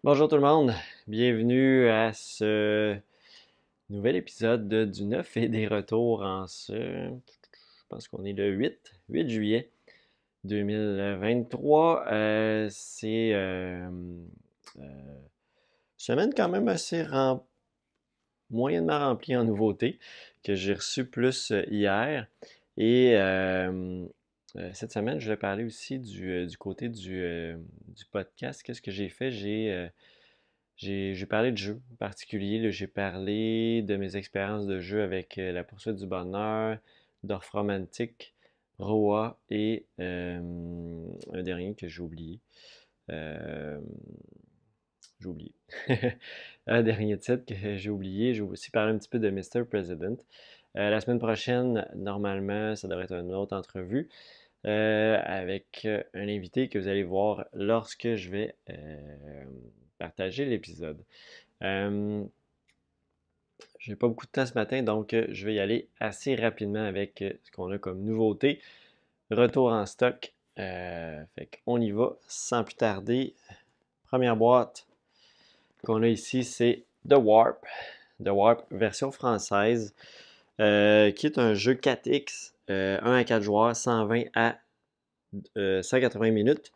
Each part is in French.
Bonjour tout le monde, bienvenue à ce nouvel épisode du 9 et des retours je pense qu'on est le 8 juillet 2023. C'est semaine quand même moyennement remplie en nouveautés que j'ai reçu plus hier. Et cette semaine, je vais parler aussi du côté du podcast. Qu'est-ce que j'ai fait? J'ai parlé de jeux en particulier, là. J'ai parlé de mes expériences de jeu avec La Poursuite du Bonheur, Dorfromantik, Roa et un dernier que j'ai oublié. Euh, j'ai oublié. Un dernier titre que j'ai oublié. J'ai aussi parlé un petit peu de Mr. President. La semaine prochaine, normalement, ça devrait être une autre entrevue avec un invité que vous allez voir lorsque je vais partager l'épisode. Euh, j'ai pas beaucoup de temps ce matin, donc je vais y aller assez rapidement avec ce qu'on a comme nouveauté. Retour en stock. Fait qu'on y va sans plus tarder. Première boîte qu'on a ici, c'est The Warp. The Warp version française, qui est un jeu 4X, 1 à 4 joueurs, 120 à 180 minutes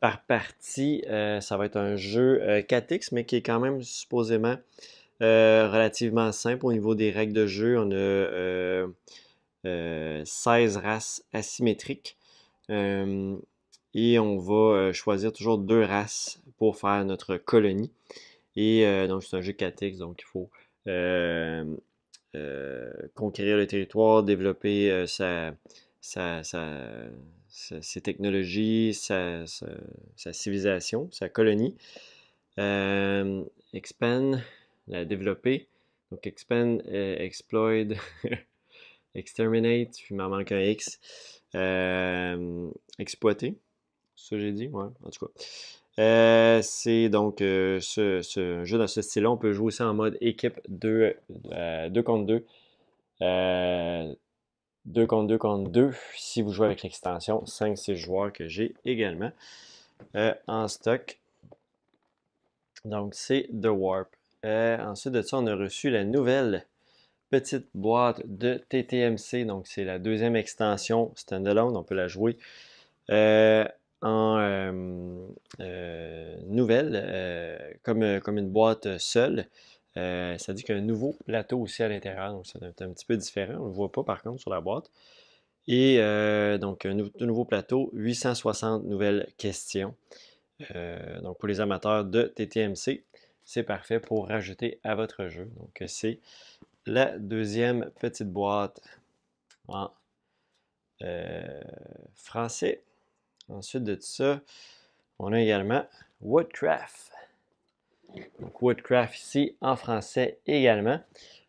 par partie. Ça va être un jeu 4X, mais qui est quand même supposément relativement simple au niveau des règles de jeu. On a 16 races asymétriques. Et on va choisir toujours deux races pour faire notre colonie. Et donc, c'est un jeu 4X, donc il faut euh, conquérir le territoire, développer sa- sa- ses technologies, sa civilisation, sa colonie. Euh, expand, la développer. Donc, expand, exploit, exterminate, il m'en manque un X. Exploiter, c'est ça que j'ai dit, ouais, en tout cas. C'est donc ce jeu dans ce style-là. On peut jouer aussi en mode équipe 2 contre 2. 2 contre 2 contre 2 si vous jouez avec l'extension 5-6 joueurs que j'ai également en stock. Donc, c'est The Warp. Ensuite de ça, on a reçu la nouvelle petite boîte de TTMC. Donc, c'est la deuxième extension standalone. On peut la jouer euh, en nouvelle, comme une boîte seule. Ça dit qu'il y a un nouveau plateau aussi à l'intérieur. Donc, c'est un petit peu différent. On ne le voit pas par contre sur la boîte. Et donc, un tout nouveau plateau, 860 nouvelles questions. Donc, pour les amateurs de TTMC, c'est parfait pour rajouter à votre jeu. Donc, c'est la deuxième petite boîte en français. Ensuite de ça, on a également Woodcraft. Donc, Woodcraft ici en français également.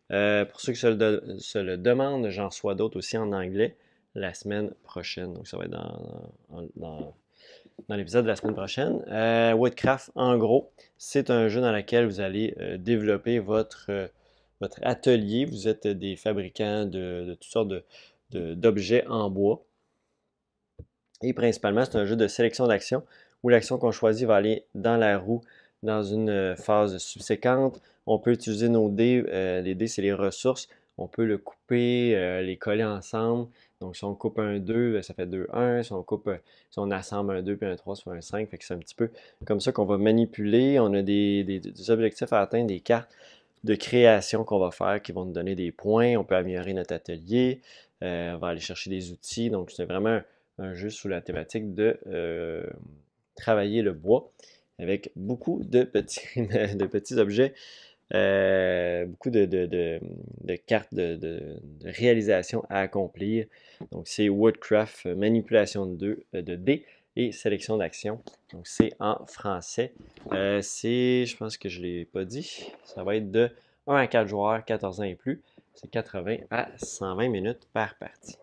Pour ceux qui se le demandent, j'en reçois d'autres aussi en anglais la semaine prochaine. Donc, ça va être dans l'épisode de la semaine prochaine. Woodcraft, en gros, c'est un jeu dans lequel vous allez développer votre atelier. Vous êtes des fabricants de toutes sortes d'objets en bois. Et principalement, c'est un jeu de sélection d'action où l'action qu'on choisit va aller dans la roue dans une phase subséquente. On peut utiliser nos dés. Les dés, c'est les ressources. On peut le couper, les coller ensemble. Donc, si on coupe un 2, ça fait 2, 1. Si on assemble un 2 puis un 3, ça fait un 5. Fait que c'est un petit peu comme ça qu'on va manipuler. On a des objectifs à atteindre, des cartes de création qu'on va faire qui vont nous donner des points. On peut améliorer notre atelier. On va aller chercher des outils. Donc, c'est vraiment un jeu sous la thématique de travailler le bois avec beaucoup de de petits objets, beaucoup de cartes de réalisation à accomplir. Donc, c'est Woodcraft, manipulation de dés et sélection d'action. Donc, c'est en français. Je pense que je ne l'ai pas dit, ça va être de 1 à 4 joueurs, 14 ans et plus. C'est 80 à 120 minutes par partie.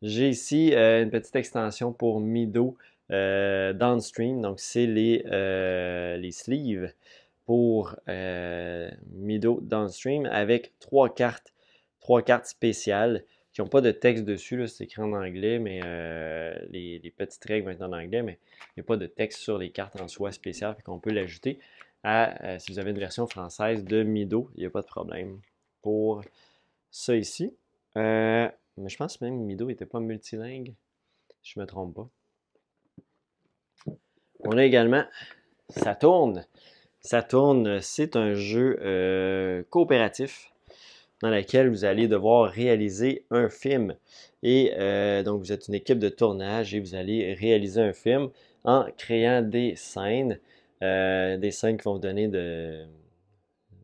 J'ai ici une petite extension pour Mido Downstream. Donc, c'est les sleeves pour Mido Downstream avec trois cartes spéciales qui n'ont pas de texte dessus, là, c'est écrit en anglais, mais les petites règles vont être en anglais, mais il n'y a pas de texte sur les cartes en soi spéciales, fait qu'on peut l'ajouter à, si vous avez une version française de Mido, il n'y a pas de problème pour ça ici. Mais je pense même que Mido n'était pas multilingue, si je ne me trompe pas. On a également Saturne. Saturne, c'est un jeu coopératif dans lequel vous allez devoir réaliser un film. Et donc, vous êtes une équipe de tournage et vous allez réaliser un film en créant des scènes qui vont vous donner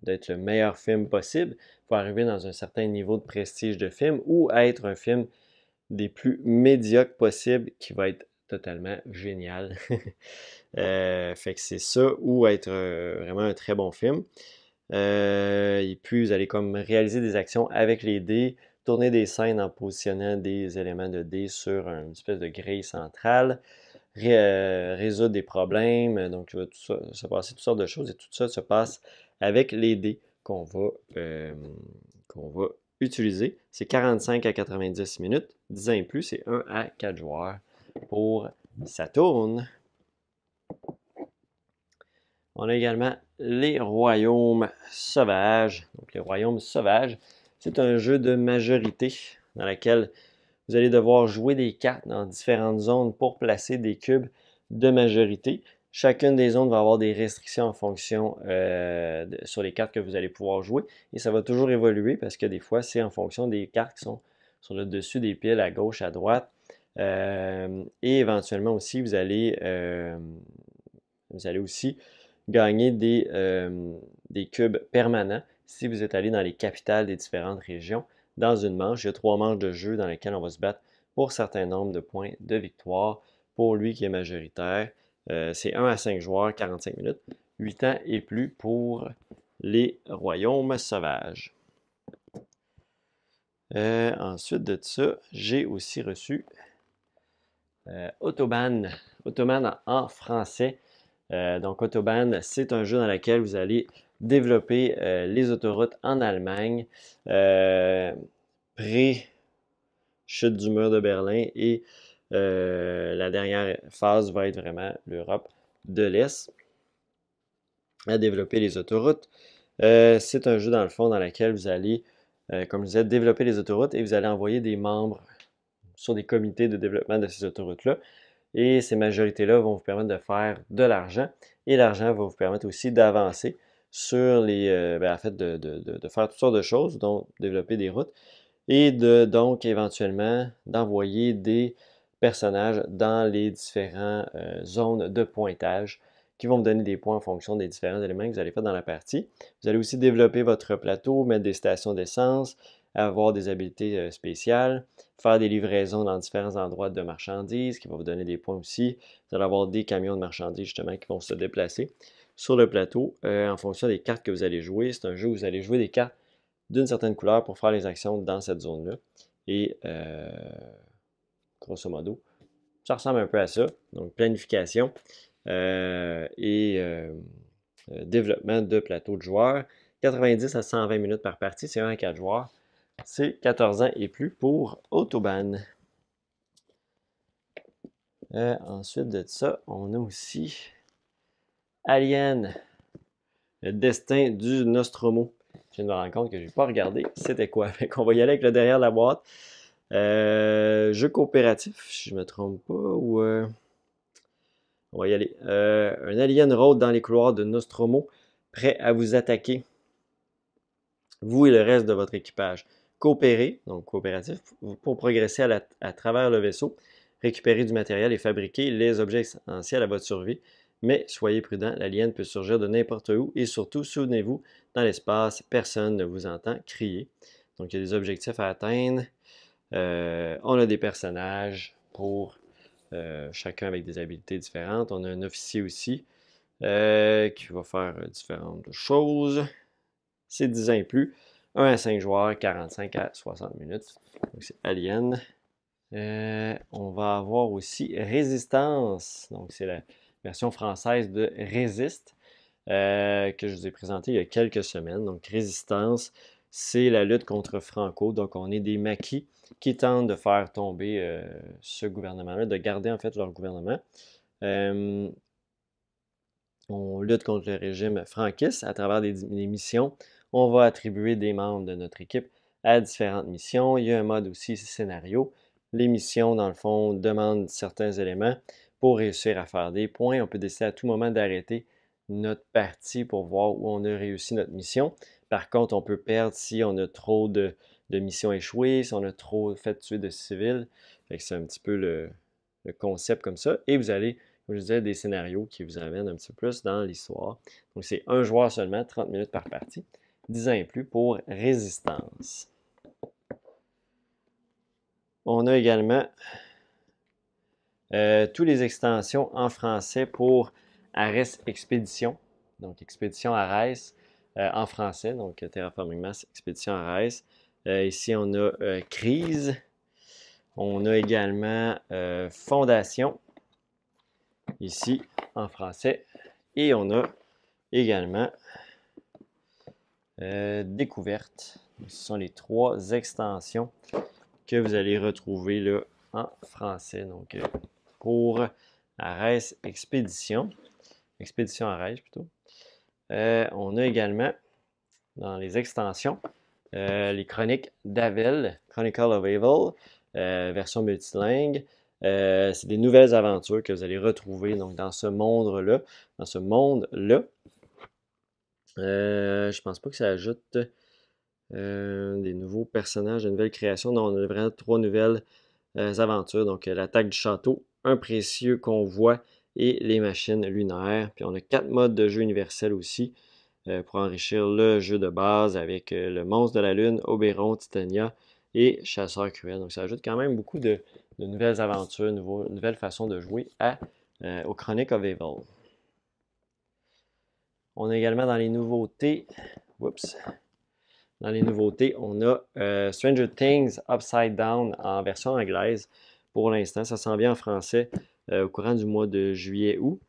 d'être le meilleur film possible pour arriver dans un certain niveau de prestige de film ou être un film des plus médiocres possibles qui va être totalement génial. Fait que c'est ça ou être vraiment un très bon film. Et puis, vous allez comme réaliser des actions avec les dés, tourner des scènes en positionnant des éléments de dés sur une espèce de grille centrale, résoudre des problèmes. Donc, il va tout ça, se passer toutes sortes de choses et tout ça se passe avec les dés qu'on va utiliser. C'est 45 à 90 minutes. 10 ans et plus, c'est 1 à 4 joueurs pour Saturne. On a également les royaumes sauvages. Donc, les royaumes sauvages, c'est un jeu de majorité dans lequel vous allez devoir jouer des cartes dans différentes zones pour placer des cubes de majorité. Chacune des zones va avoir des restrictions en fonction sur les cartes que vous allez pouvoir jouer. Et ça va toujours évoluer parce que des fois, c'est en fonction des cartes qui sont sur le dessus des piles, à gauche, à droite. Et éventuellement aussi, vous allez aussi gagner des cubes permanents si vous êtes allé dans les capitales des différentes régions. Dans une manche, il y a 3 manches de jeu dans lesquelles on va se battre pour certains nombres de points de victoire. Pour lui qui est majoritaire, c'est 1 à 5 joueurs, 45 minutes, 8 ans et plus pour les royaumes sauvages. Ensuite de ça, j'ai aussi reçu Autobahn. Autobahn en français. Donc, Autobahn, c'est un jeu dans lequel vous allez développer les autoroutes en Allemagne, pré-chute du mur de Berlin, et la dernière phase va être vraiment l'Europe de l'Est, à développer les autoroutes. C'est un jeu dans le fond dans lequel vous allez, comme je disais, développer les autoroutes et vous allez envoyer des membres sur des comités de développement de ces autoroutes-là. Et ces majorités-là vont vous permettre de faire de l'argent. Et l'argent va vous permettre aussi d'avancer sur en fait, de faire toutes sortes de choses, donc développer des routes. Et donc, éventuellement, d'envoyer des personnages dans les différentes zones de pointage qui vont vous donner des points en fonction des différents éléments que vous allez faire dans la partie. Vous allez aussi développer votre plateau, mettre des stations d'essence, avoir des habiletés spéciales, faire des livraisons dans différents endroits de marchandises qui vont vous donner des points aussi. Vous allez avoir des camions de marchandises justement qui vont se déplacer sur le plateau en fonction des cartes que vous allez jouer. C'est un jeu où vous allez jouer des cartes d'une certaine couleur pour faire les actions dans cette zone-là. Et grosso modo, ça ressemble un peu à ça. Donc, planification et développement de plateau de joueurs. 90 à 120 minutes par partie, c'est 1 à 4 joueurs. C'est 14 ans et plus pour Autobahn. Ensuite de ça, on a aussi Alien, le destin du Nostromo. Je viens de me rendre compte que je n'ai pas regardé c'était quoi. Fait qu'on va y aller avec le derrière de la boîte. Jeu coopératif, si je ne me trompe pas, ou on va y aller. Un alien rôde dans les couloirs de Nostromo, prêt à vous attaquer. Vous et le reste de votre équipage. Coopérer, donc coopératif, pour progresser à travers le vaisseau, récupérer du matériel et fabriquer les objets essentiels à votre survie. Mais soyez prudent, l'alien peut surgir de n'importe où et surtout, souvenez-vous, dans l'espace, personne ne vous entend crier. Donc, il y a des objectifs à atteindre. On a des personnages pour chacun avec des habiletés différentes. On a un officier aussi qui va faire différentes choses. C'est 10 ans et plus. 1 à 5 joueurs, 45 à 60 minutes. Donc, c'est Alien. On va avoir aussi Résistance. Donc, c'est la version française de Résiste que je vous ai présenté il y a quelques semaines. Donc, Résistance, c'est la lutte contre Franco. Donc, on est des maquis qui tentent de faire tomber ce gouvernement-là, de garder en fait leur gouvernement. On lutte contre le régime franquiste à travers des missions. On va attribuer des membres de notre équipe à différentes missions. Il y a un mode aussi scénario. Les missions, dans le fond, demandent certains éléments pour réussir à faire des points. On peut décider à tout moment d'arrêter notre partie pour voir où on a réussi notre mission. Par contre, on peut perdre si on a trop de missions échouées, si on a trop fait tuer de civils. C'est un petit peu le concept comme ça. Et vous allez, comme je disais, des scénarios qui vous amènent un petit peu plus dans l'histoire. Donc, c'est un joueur seulement, 30 minutes par partie, 10 ans et plus pour Résistance. On a également toutes les extensions en français pour Ares Expédition. Donc, Expédition Ares en français. Donc, Terraforming Mars, Expédition Ares. Ici, on a Crise. On a également Fondation, ici en français. Et on a également Découverte. Ce sont les 3 extensions que vous allez retrouver là en français. Donc, pour Ares Expédition, Expédition Ares plutôt. On a également dans les extensions les chroniques d'Avel, Chronicle of Evil, version multilingue. C'est des nouvelles aventures que vous allez retrouver donc, dans ce monde-là. Je pense pas que ça ajoute des nouveaux personnages, de nouvelles créations. Non, on a vraiment 3 nouvelles aventures. Donc, l'attaque du château, un précieux convoi et les machines lunaires. Puis, on a 4 modes de jeu universels aussi pour enrichir le jeu de base avec le monstre de la lune, Oberon, Titania et Chasseur cruel. Donc, ça ajoute quand même beaucoup de nouvelles aventures, nouvelles façons de jouer au Chronic of Evil. On a également dans les nouveautés, on a Stranger Things Upside Down en version anglaise. Pour l'instant, ça s'en vient en français au courant du mois de juillet-août.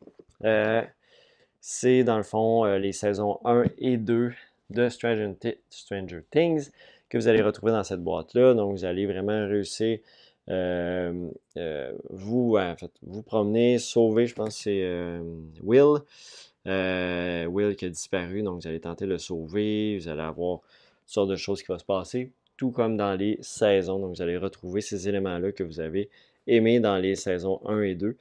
C'est dans le fond les saisons 1 et 2 de Stranger Things que vous allez retrouver dans cette boîte-là. Donc, vous allez vraiment réussir vous promener, sauver, je pense que c'est Will. Will qui a disparu, donc vous allez tenter de le sauver, vous allez avoir toutes sortes de choses qui vont se passer, tout comme dans les saisons. Donc vous allez retrouver ces éléments-là que vous avez aimés dans les saisons 1 et 2.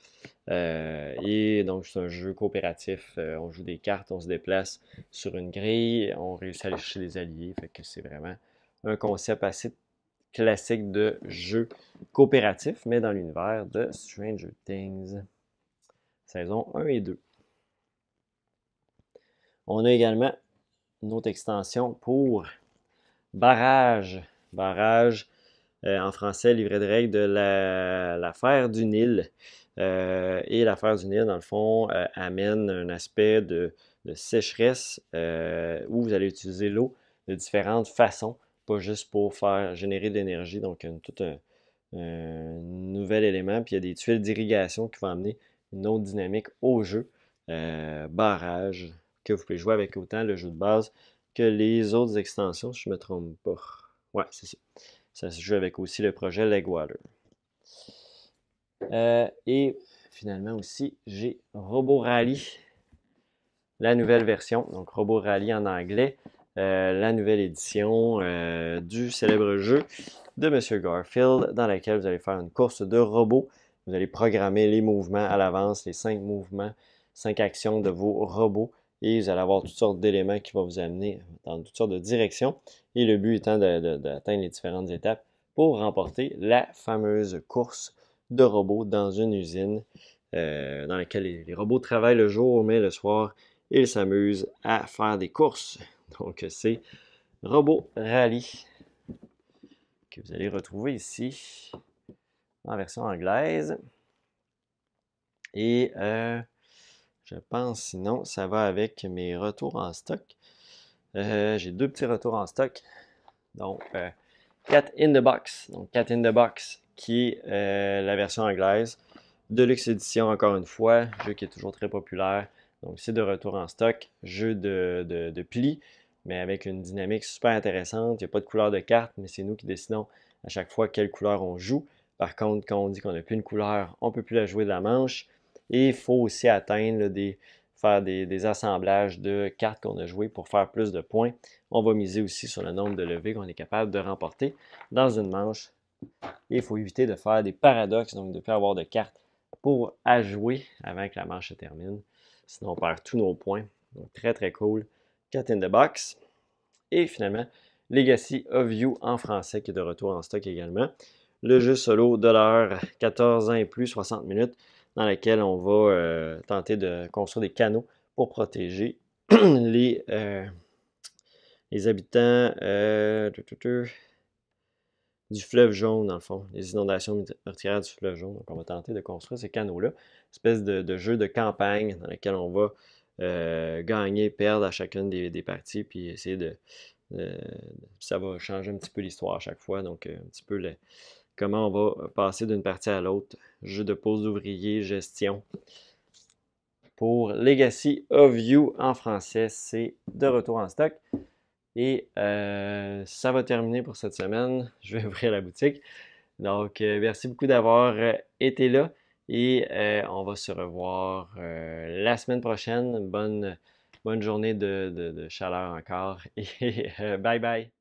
Et donc c'est un jeu coopératif, on joue des cartes, on se déplace sur une grille, on réussit à aller chercher des alliés, fait que c'est vraiment un concept assez classique de jeu coopératif, mais dans l'univers de Stranger Things. Saison 1 et 2. On a également une autre extension pour Barrage. Barrage, en français, livret de règles de l'affaire du Nil. Et l'affaire du Nil, dans le fond, amène un aspect de sécheresse où vous allez utiliser l'eau de différentes façons, pas juste pour faire générer de l'énergie. Donc, tout un nouvel élément. Puis, il y a des tuiles d'irrigation qui vont amener une autre dynamique au jeu. Barrage, que vous pouvez jouer avec autant le jeu de base que les autres extensions, si je ne me trompe pas. Ouais, c'est ça. Ça se joue avec aussi le projet Legwater. Et finalement aussi, j'ai Robo Rally, la nouvelle version, donc Robo Rally en anglais, la nouvelle édition du célèbre jeu de M. Garfield, dans laquelle vous allez faire une course de robots. Vous allez programmer les mouvements à l'avance, les 5 mouvements, 5 actions de vos robots. Et vous allez avoir toutes sortes d'éléments qui vont vous amener dans toutes sortes de directions. Et le but étant d'atteindre les différentes étapes pour remporter la fameuse course de robots dans une usine dans laquelle les robots travaillent le jour, mais le soir, ils s'amusent à faire des courses. Donc, c'est Robo Rally que vous allez retrouver ici en version anglaise. Et je pense, sinon, ça va avec mes retours en stock. J'ai 2 petits retours en stock. Donc, Cat in the Box. Donc, Cat in the Box, qui est la version anglaise. Deluxe Edition, encore une fois. Jeu qui est toujours très populaire. Donc, c'est de retour en stock. Jeu de pli. mais avec une dynamique super intéressante. Il n'y a pas de couleur de carte, mais c'est nous qui décidons à chaque fois quelle couleur on joue. Par contre, quand on dit qu'on n'a plus une couleur, on ne peut plus la jouer de la manche. Et il faut aussi atteindre faire des assemblages de cartes qu'on a jouées pour faire plus de points. On va miser aussi sur le nombre de levées qu'on est capable de remporter dans une manche. Et il faut éviter de faire des paradoxes, donc de ne pas avoir de cartes pour à jouer avant que la manche se termine. Sinon, on perd tous nos points. Donc, très, très cool. Cat in the Box. Et finalement, Legacy of You en français qui est de retour en stock également. Le jeu solo de l'heure, 14 ans et plus, 60 minutes, dans lequel on va tenter de construire des canaux pour protéger les habitants du fleuve jaune, dans le fond, les inondations meurtrières du fleuve jaune. Donc, on va tenter de construire ces canaux-là. Espèce de jeu de campagne dans lequel on va gagner, perdre à chacune des parties, puis essayer ça va changer un petit peu l'histoire à chaque fois. Donc, un petit peu comment on va passer d'une partie à l'autre. Jeu de pose d'ouvrier, gestion. Pour Legacy of You en français, c'est de retour en stock. Et ça va terminer pour cette semaine. Je vais ouvrir la boutique. Donc, merci beaucoup d'avoir été là et on va se revoir la semaine prochaine. Bonne journée de chaleur encore et bye bye.